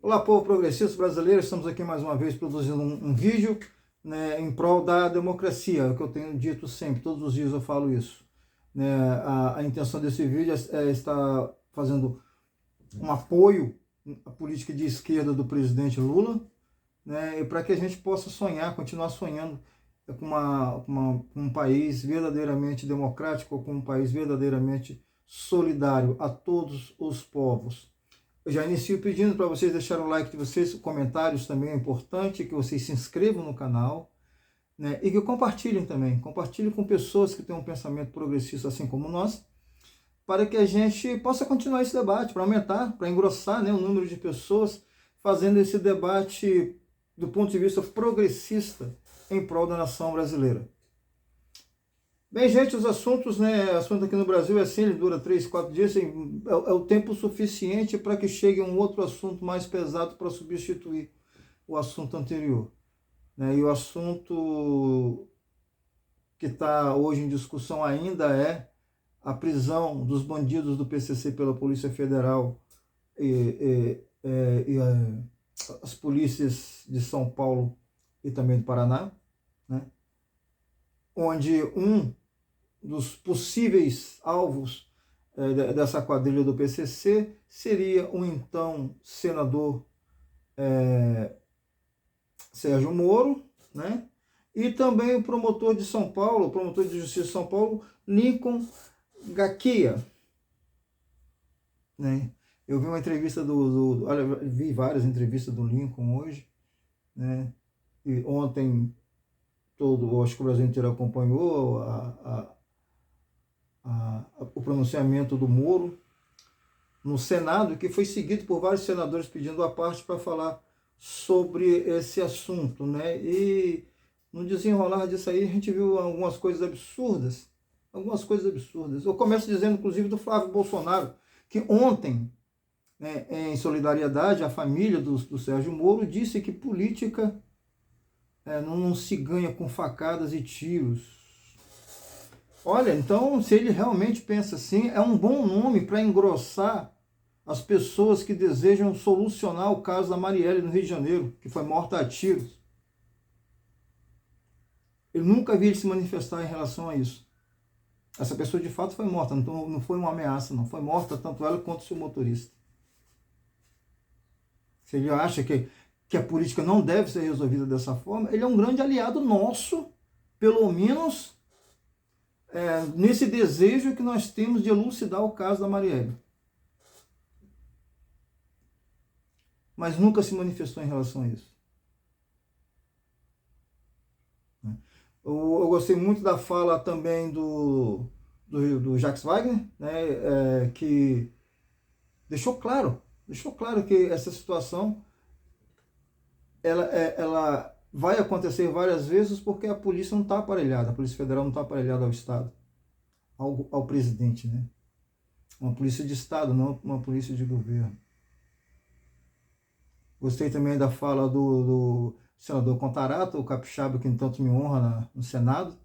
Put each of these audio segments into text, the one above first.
Olá, povo progressista brasileiro, estamos aqui mais uma vez produzindo um vídeo, né, em prol da democracia, é o que eu tenho dito sempre, todos os dias eu falo isso. Né, a intenção desse vídeo é estar fazendo um apoio à política de esquerda do presidente Lula, né, e para que a gente possa sonhar, continuar sonhando com um país verdadeiramente democrático, com um país verdadeiramente solidário a todos os povos. Eu já inicio pedindo para vocês deixarem o like de vocês, comentários também é importante, que vocês se inscrevam no canal, né, e que compartilhem também. Compartilhem com pessoas que têm um pensamento progressista assim como nós, para que a gente possa continuar esse debate, para aumentar, para engrossar, né, o número de pessoas fazendo esse debate do ponto de vista progressista em prol da nação brasileira. Bem, gente, os assuntos, né, assunto aqui no Brasil é assim, ele dura 3, 4 dias, assim, é o tempo suficiente para que chegue um outro assunto mais pesado para substituir o assunto anterior. Né? E o assunto que está hoje em discussão ainda é a prisão dos bandidos do PCC pela Polícia Federal e as polícias de São Paulo e também do Paraná, né? Onde um dos possíveis alvos dessa quadrilha do PCC seria o então senador Sérgio Moro, né? E também o promotor de São Paulo, o promotor de Justiça de São Paulo, Lincoln Garcia, né? Eu vi uma entrevista olha, vi várias entrevistas do Lincoln hoje, né? E ontem acho que o Brasil inteiro acompanhou o pronunciamento do Moro no Senado, que foi seguido por vários senadores pedindo a parte para falar sobre esse assunto, né? E no desenrolar disso aí a gente viu algumas coisas absurdas, Eu começo dizendo, inclusive, do Flávio Bolsonaro, que ontem, né, em solidariedade à família do Sérgio Moro, disse que política não se ganha com facadas e tiros. Olha, então, se ele realmente pensa assim, é um bom nome para engrossar as pessoas que desejam solucionar o caso da Marielle no Rio de Janeiro, que foi morta a tiros. Eu nunca vi ele se manifestar em relação a isso. Essa pessoa de fato foi morta, não foi uma ameaça, não. Foi morta tanto ela quanto o seu motorista. Se ele acha que a política não deve ser resolvida dessa forma, ele é um grande aliado nosso, pelo menos nesse desejo que nós temos de elucidar o caso da Marielle. Mas nunca se manifestou em relação a isso. Eu gostei muito da fala também do Jacques Wagner, né, que deixou claro que essa situação ela vai acontecer várias vezes porque a polícia não está aparelhada, a Polícia Federal não está aparelhada ao Estado, ao presidente, né? Uma polícia de Estado, não uma polícia de governo. Gostei também da fala do senador Contarato, o capixaba que tanto me honra no Senado.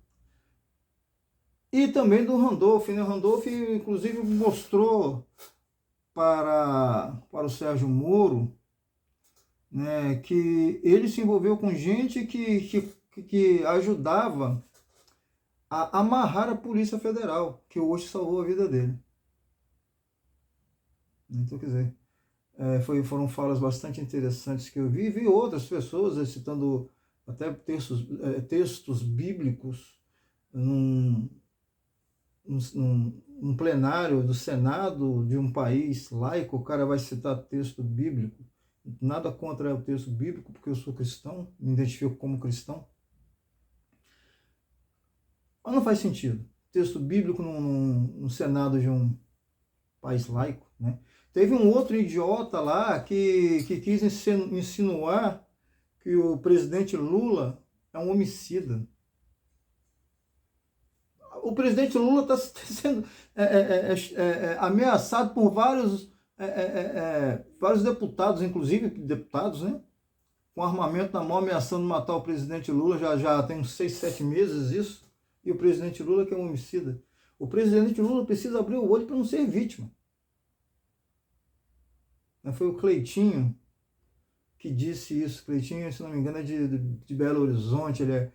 E também do Randolph, né? Randolph, inclusive, mostrou para o Sérgio Moro, né, que ele se envolveu com gente que ajudava a amarrar a Polícia Federal, que hoje salvou a vida dele. Então, quer dizer, foram falas bastante interessantes que eu vi outras pessoas citando até textos bíblicos num plenário do Senado de um país laico. O cara vai citar texto bíblico. Nada contra o texto bíblico, porque eu sou cristão, me identifico como cristão. Mas não faz sentido. Texto bíblico no Senado de um país laico, né? Teve um outro idiota lá que quis insinuar que o presidente Lula é um homicida. O presidente Lula está sendo ameaçado por vários deputados, inclusive deputados, né, com armamento na mão, ameaçando matar o presidente Lula. Já tem uns 6, 7 meses isso. E o presidente Lula que é um homicida. O presidente Lula precisa abrir o olho para não ser vítima. Foi o Cleitinho que disse isso. Cleitinho, se não me engano, é de Belo Horizonte, ele é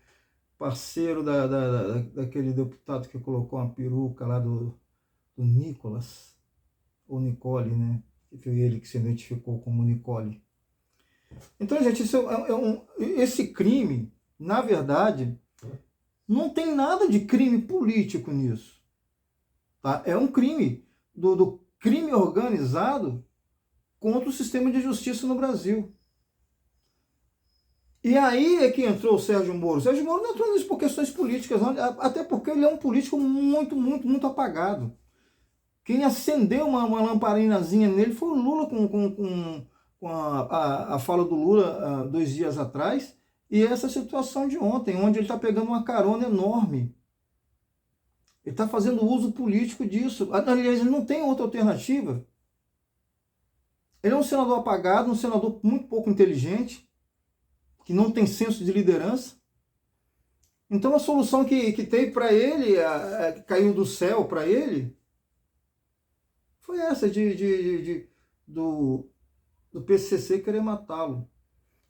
parceiro daquele deputado que colocou uma peruca lá do Nicolas, ou Nicole, né? Que foi ele que se identificou como Nicole. Então, gente, esse crime, na verdade, não tem nada de crime político nisso. Tá? É um crime do crime organizado contra o sistema de justiça no Brasil. E aí é que entrou o Sérgio Moro. O Sérgio Moro não entrou nisso por questões políticas, não, até porque ele é um político muito, muito, muito apagado. Quem acendeu uma lamparinazinha nele foi o Lula com a fala do Lula 2 dias atrás, e essa situação de ontem, onde ele está pegando uma carona enorme. Ele está fazendo uso político disso. Aliás, ele não tem outra alternativa. Ele é um senador apagado, um senador muito pouco inteligente, que não tem senso de liderança. Então a solução que teve para ele, que caiu do céu para ele, foi essa do PCC querer matá-lo.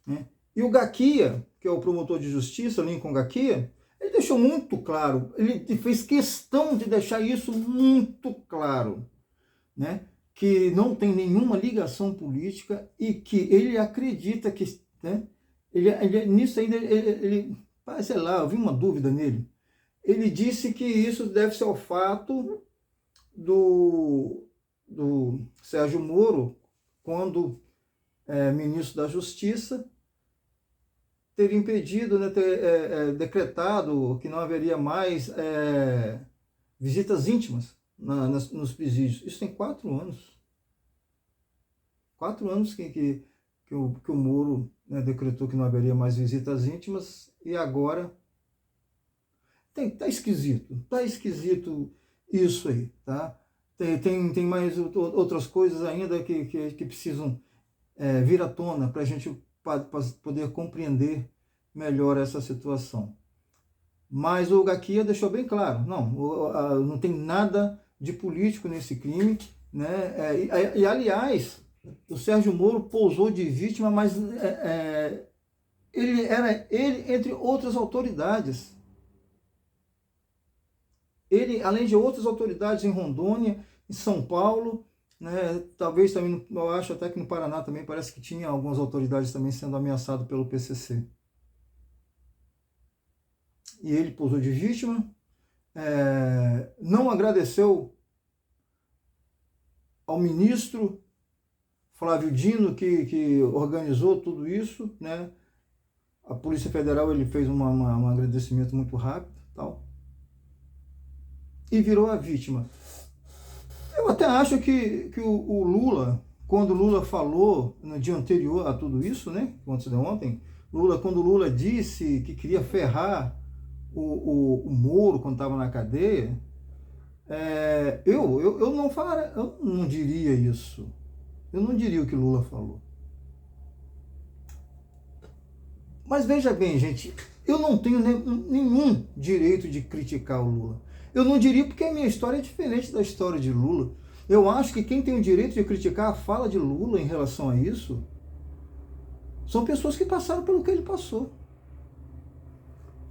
Né? E o Gaquia, que é o promotor de justiça, Lincoln Gaquia, ele deixou muito claro, ele fez questão de deixar isso muito claro, né? Que não tem nenhuma ligação política e que ele acredita que, né? Nisso ainda, sei lá, eu vi uma dúvida nele. Ele disse que isso deve ser ao fato do Sérgio Moro, quando ministro da Justiça, ter impedido, né, ter decretado que não haveria mais visitas íntimas nos presídios. Isso tem 4 anos. 4 anos que o Moro, né, decretou que não haveria mais visitas íntimas, e agora tá esquisito isso aí, tá? Tem mais outras coisas ainda que precisam vir à tona para a gente poder compreender melhor essa situação. Mas o Gaquia deixou bem claro, não tem nada de político nesse crime, né? E aliás, o Sérgio Moro pousou de vítima, mas ele entre outras autoridades. Ele, além de outras autoridades em Rondônia, em São Paulo, né, talvez também, eu acho até que no Paraná também parece que tinha algumas autoridades também sendo ameaçadas pelo PCC. E ele pousou de vítima, não agradeceu ao ministro Flávio Dino, que organizou tudo isso, né? A Polícia Federal, ele fez um agradecimento muito rápido, tal, e virou a vítima. Eu até acho que o Lula, quando o Lula falou no dia anterior a tudo isso, né, antes de ontem, quando o Lula disse que queria ferrar o Moro quando estava na cadeia, eu não diria isso. Eu não diria o que o Lula falou. Mas veja bem, gente, eu não tenho nenhum direito de criticar o Lula. Eu não diria porque a minha história é diferente da história de Lula. Eu acho que quem tem o direito de criticar a fala de Lula em relação a isso são pessoas que passaram pelo que ele passou.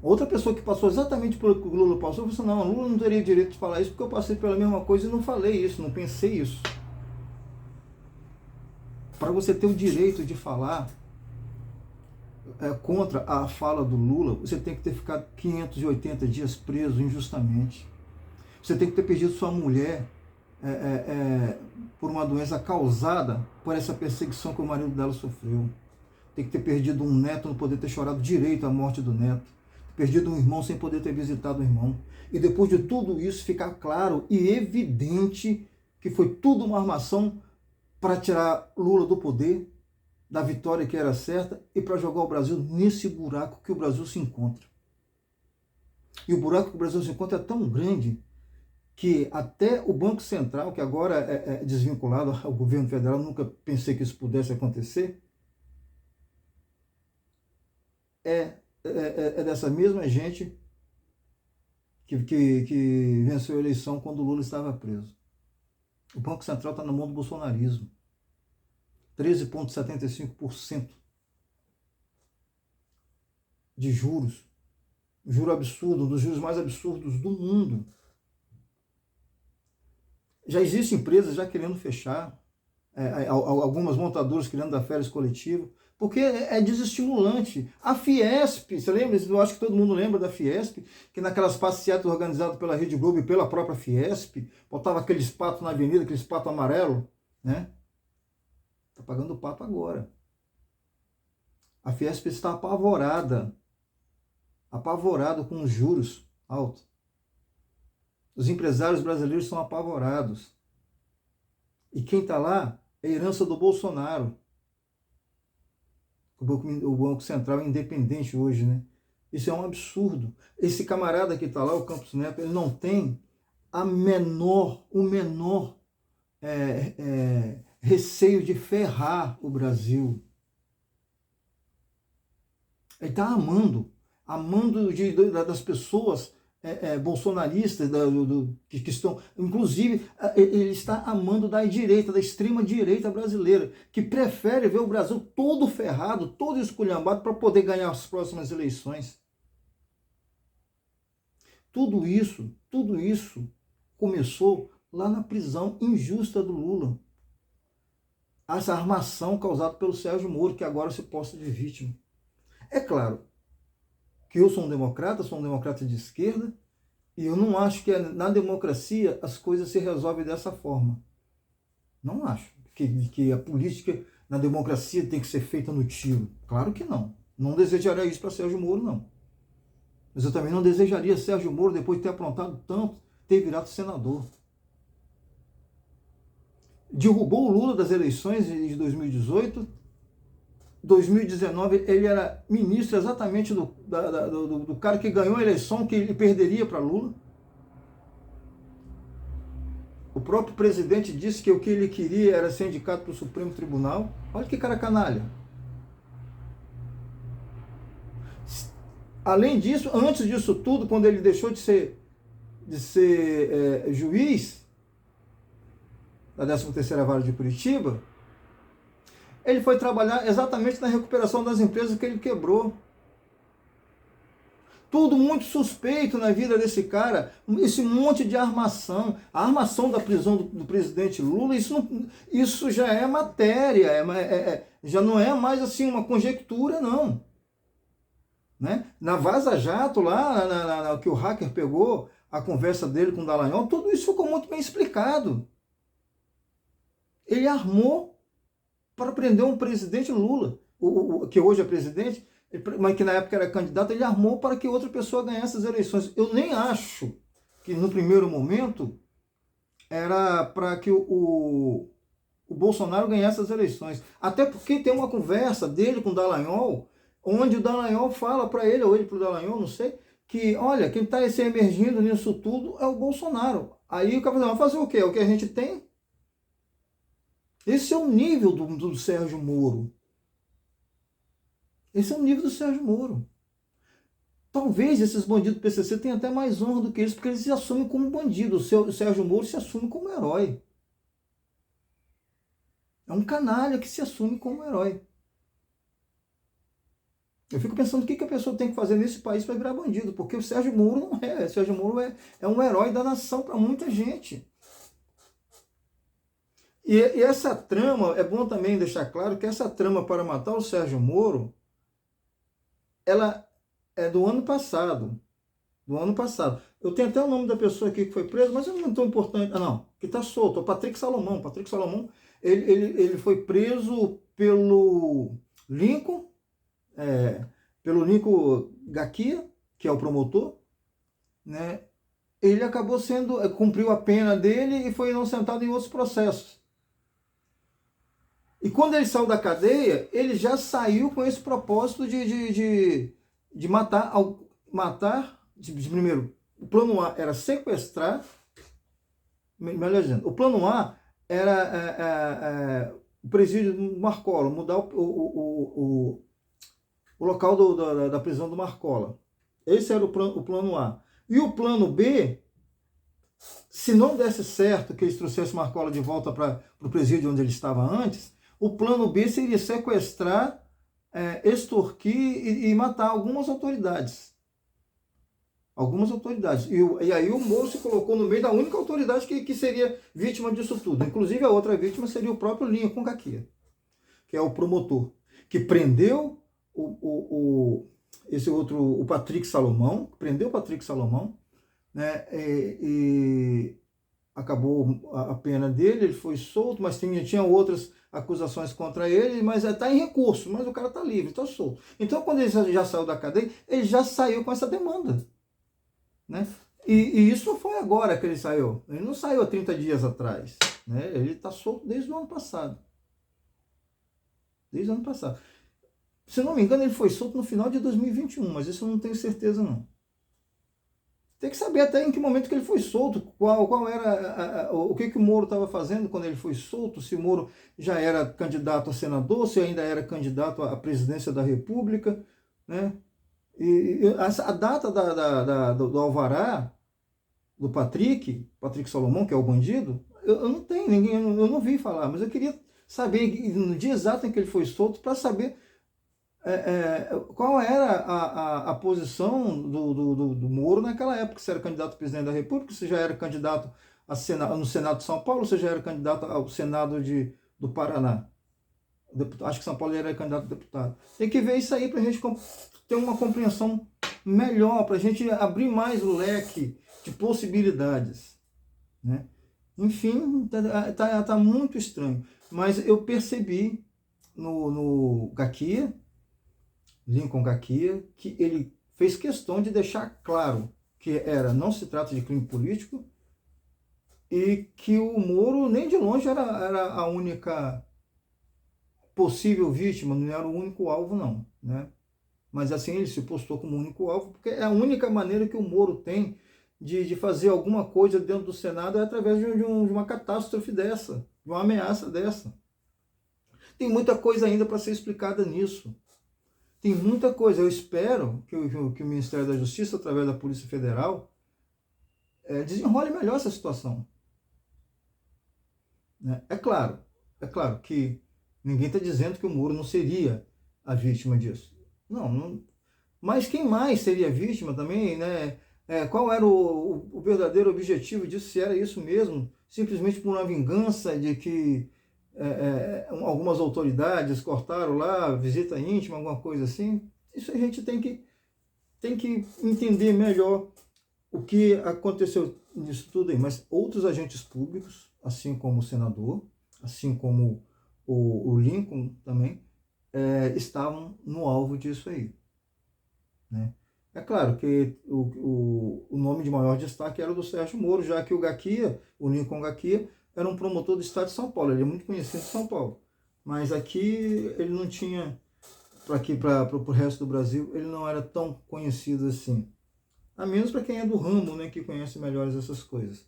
Outra pessoa que passou exatamente pelo que o Lula passou, falou assim, não, Lula não teria direito de falar isso porque eu passei pela mesma coisa e não falei isso, não pensei isso. Para você ter o direito de falar contra a fala do Lula, você tem que ter ficado 580 dias preso injustamente. Você tem que ter perdido sua mulher por uma doença causada por essa perseguição que o marido dela sofreu. Tem que ter perdido um neto, não poder ter chorado direito a morte do neto. Perdido um irmão sem poder ter visitado o irmão. E depois de tudo isso ficar claro e evidente que foi tudo uma armação para tirar Lula do poder, da vitória que era certa, e para jogar o Brasil nesse buraco que o Brasil se encontra. E o buraco que o Brasil se encontra é tão grande que até o Banco Central, que agora é desvinculado ao governo federal, nunca pensei que isso pudesse acontecer, é dessa mesma gente que venceu a eleição quando o Lula estava preso. O Banco Central está na mão do bolsonarismo. 13,75%. de juros. Um juro absurdo, um dos juros mais absurdos do mundo. Já existem empresas já querendo fechar, algumas montadoras querendo dar férias coletivas, porque é desestimulante. A Fiesp, você lembra? Eu acho que todo mundo lembra da Fiesp, que naquelas passeatas organizadas pela Rede Globo e pela própria Fiesp, botava aqueles patos na avenida, aqueles patos amarelos, né? Está pagando o pato agora. A Fiesp está apavorada com os juros altos. Os empresários brasileiros estão apavorados. E quem está lá é a herança do Bolsonaro. O Banco Central é independente hoje, né? Isso é um absurdo. Esse camarada que está lá, o Campos Neto, ele não tem o menor receio de ferrar o Brasil. Ele está amando das pessoas bolsonaristas que estão, inclusive, ele está amando da direita, da extrema direita brasileira, que prefere ver o Brasil todo ferrado, todo esculhambado para poder ganhar as próximas eleições. Tudo isso começou lá na prisão injusta do Lula. Essa armação causada pelo Sérgio Moro, que agora se posta de vítima. É claro que eu sou um democrata de esquerda, e eu não acho que na democracia as coisas se resolvem dessa forma. Não acho que a política na democracia tem que ser feita no tiro. Claro que não. Não desejaria isso para Sérgio Moro, não. Mas eu também não desejaria Sérgio Moro, depois de ter aprontado tanto, ter virado senador. Derrubou o Lula das eleições de 2018. 2019 ele era ministro exatamente do cara que ganhou a eleição, que ele perderia para Lula. O próprio presidente disse que o que ele queria era ser indicado para o Supremo Tribunal. Olha que cara canalha. Além disso, antes disso tudo, quando ele deixou de ser juiz da 13ª Vara de Curitiba, ele foi trabalhar exatamente na recuperação das empresas que ele quebrou. Tudo muito suspeito na vida desse cara, esse monte de armação, a armação da prisão do presidente Lula, isso já é matéria, já não é mais assim uma conjectura, não. Né? Na Vaza Jato, lá que o hacker pegou a conversa dele com o Dallagnol, tudo isso ficou muito bem explicado. Ele armou para prender um presidente Lula, que hoje é presidente, mas que na época era candidato, ele armou para que outra pessoa ganhasse as eleições. Eu nem acho que no primeiro momento era para que o Bolsonaro ganhasse as eleições. Até porque tem uma conversa dele com o Dallagnol, onde o Dallagnol fala para ele, ou ele para o Dallagnol, não sei, que, olha, quem está se emergindo nisso tudo é o Bolsonaro. Aí o cara vai fazer o quê? É o que a gente tem? Esse é o nível do Sérgio Moro. Esse é o nível do Sérgio Moro. Talvez esses bandidos do PCC tenham até mais honra do que eles, porque eles se assumem como bandido. O Sérgio Moro se assume como herói. É um canalha que se assume como herói. Eu fico pensando o que a pessoa tem que fazer nesse país para virar bandido, porque o Sérgio Moro não é. O Sérgio Moro é um herói da nação para muita gente. E essa trama, é bom também deixar claro que essa trama para matar o Sérgio Moro, ela é do ano passado. Do ano passado. Eu tenho até o nome da pessoa aqui que foi preso, mas não é tão importante. Ah, não, que está solto. É o Patrick Salomão. Patrick Salomão, ele foi preso pelo Lincoln Gaquia, que é o promotor, né? Ele acabou cumpriu a pena dele e foi inocentado em outros processos. E quando ele saiu da cadeia, ele já saiu com esse propósito de matar. Primeiro, o plano A era sequestrar, melhor dizendo, o plano A era o presídio do Marcola, mudar o local da prisão do Marcola. Esse era o plano A. E o plano B, se não desse certo que eles trouxessem o Marcola de volta para o presídio onde ele estava antes, o plano B seria sequestrar extorquir e matar algumas autoridades. Algumas autoridades. E aí o Moro se colocou no meio da única autoridade que seria vítima disso tudo. Inclusive a outra vítima seria o próprio Lincoln Gaquia, que é o promotor, que prendeu o Patrick Salomão, né, e acabou a pena dele, ele foi solto, mas tinha outras acusações contra ele, mas está em recurso, mas o cara está livre, está solto. Então, quando ele já saiu da cadeia, ele já saiu com essa demanda, né? E isso não foi agora que ele saiu, ele não saiu há 30 dias atrás, né? Ele está solto desde o ano passado. Desde o ano passado. Se não me engano, ele foi solto no final de 2021, mas isso eu não tenho certeza não. Tem que saber até em que momento que ele foi solto, qual era o que o Moro estava fazendo quando ele foi solto, se o Moro já era candidato a senador, se ainda era candidato à presidência da República, né? E a data do alvará do Patrick Salomão, que é o bandido, eu não tenho, eu não vi falar, mas eu queria saber no dia exato em que ele foi solto para saber qual era a posição do Moro naquela época, se era candidato a presidente da República, se já era candidato no Senado de São Paulo, se já era candidato ao Senado do Paraná. Acho que São Paulo era candidato a deputado. Tem que ver isso aí para a gente ter uma compreensão melhor, para a gente abrir mais o leque de possibilidades, né? Enfim, tá muito estranho. Mas eu percebi no Gaquia, Lincoln Gaquia, que ele fez questão de deixar claro que não se trata de crime político e que o Moro nem de longe era a única possível vítima, não era o único alvo não, né? Mas assim ele se postou como único alvo, porque é a única maneira que o Moro tem de fazer alguma coisa dentro do Senado é através de uma catástrofe dessa, de uma ameaça dessa. Tem muita coisa ainda para ser explicada nisso. Tem muita coisa. Eu espero que o Ministério da Justiça, através da Polícia Federal, desenrole melhor essa situação. Né? É claro que ninguém está dizendo que o Moro não seria a vítima disso. Não. Mas quem mais seria vítima também, né? Qual era o verdadeiro objetivo disso? Se era isso mesmo, simplesmente por uma vingança de que algumas autoridades cortaram lá, visita íntima, alguma coisa assim. Isso a gente tem que entender melhor o que aconteceu nisso tudo aí. Mas outros agentes públicos, assim como o senador, assim como o Lincoln também, estavam no alvo disso aí, né? É claro que o nome de maior destaque era o do Sérgio Moro, já que o Lincoln Gaquia, era um promotor do estado de São Paulo, ele é muito conhecido em São Paulo. Mas aqui ele não tinha, para o resto do Brasil, ele não era tão conhecido assim. A menos para quem é do ramo, né, que conhece melhor essas coisas.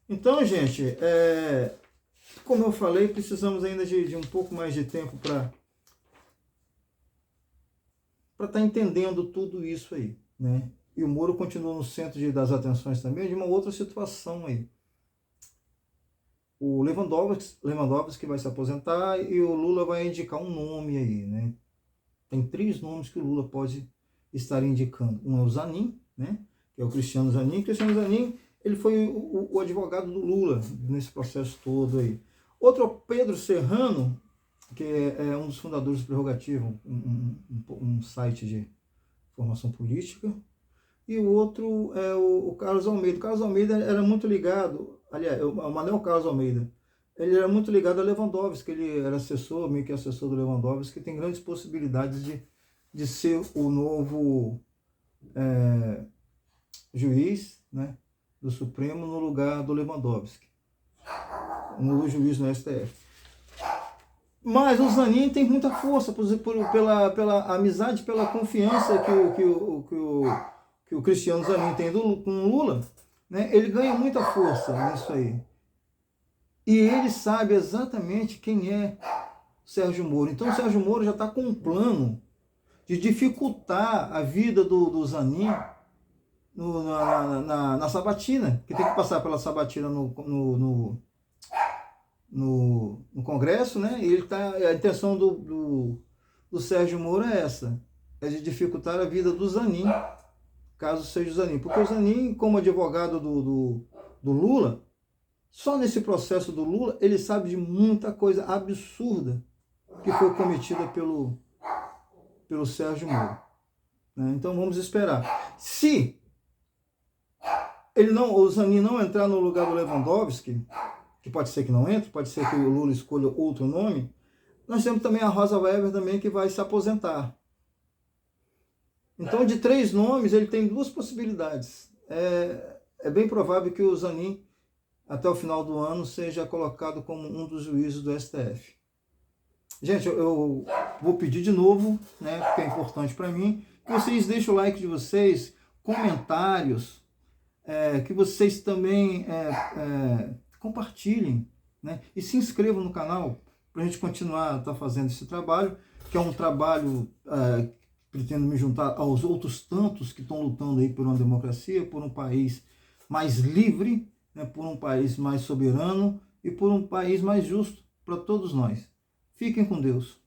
Então, gente, como eu falei, precisamos ainda de um pouco mais de tempo para estar entendendo tudo isso aí, né? E o Moro continua no centro das atenções também de uma outra situação aí. O Lewandowski vai se aposentar e o Lula vai indicar um nome aí, né? Tem 3 nomes que o Lula pode estar indicando. Um é o Zanin, né? Que é o Cristiano Zanin. O Cristiano Zanin, ele foi o advogado do Lula nesse processo todo aí. Outro é o Pedro Serrano, que é um dos fundadores do Prerrogativa, um site de formação política. E o outro é o Carlos Almeida. O Carlos Almeida era muito ligado, aliás, o Manuel Carlos Almeida, ele era muito ligado a Lewandowski, ele era meio que assessor do Lewandowski, que tem grandes possibilidades de ser o novo juiz, né, do Supremo no lugar do Lewandowski, o novo juiz no STF. Mas o Zanin tem muita força pela amizade, pela confiança que o Cristiano Zanin tem com o Lula, né? Ele ganha muita força nisso aí. E ele sabe exatamente quem é Sérgio Moro. Então o Sérgio Moro já está com um plano de dificultar a vida do Zanin na sabatina, que tem que passar pela sabatina no Congresso, né? E a intenção do do Sérgio Moro é essa, é de dificultar a vida do Zanin, caso seja o Zanin. Porque o Zanin, como advogado do Lula, só nesse processo do Lula, ele sabe de muita coisa absurda que foi cometida pelo Sérgio Moro. Né? Então vamos esperar. Se o Zanin não entrar no lugar do Lewandowski, que pode ser que não entre, pode ser que o Lula escolha outro nome, nós temos também a Rosa Weber também, que vai se aposentar. Então, de 3 nomes, ele tem 2 possibilidades. É bem provável que o Zanin, até o final do ano, seja colocado como um dos juízes do STF. Gente, eu vou pedir de novo, né, porque é importante para mim, que vocês deixem o like de vocês, comentários, que vocês também compartilhem, né, e se inscrevam no canal para a gente continuar fazendo esse trabalho, que é um trabalho pretendo me juntar aos outros tantos que estão lutando aí por uma democracia, por um país mais livre, né, por um país mais soberano e por um país mais justo para todos nós. Fiquem com Deus.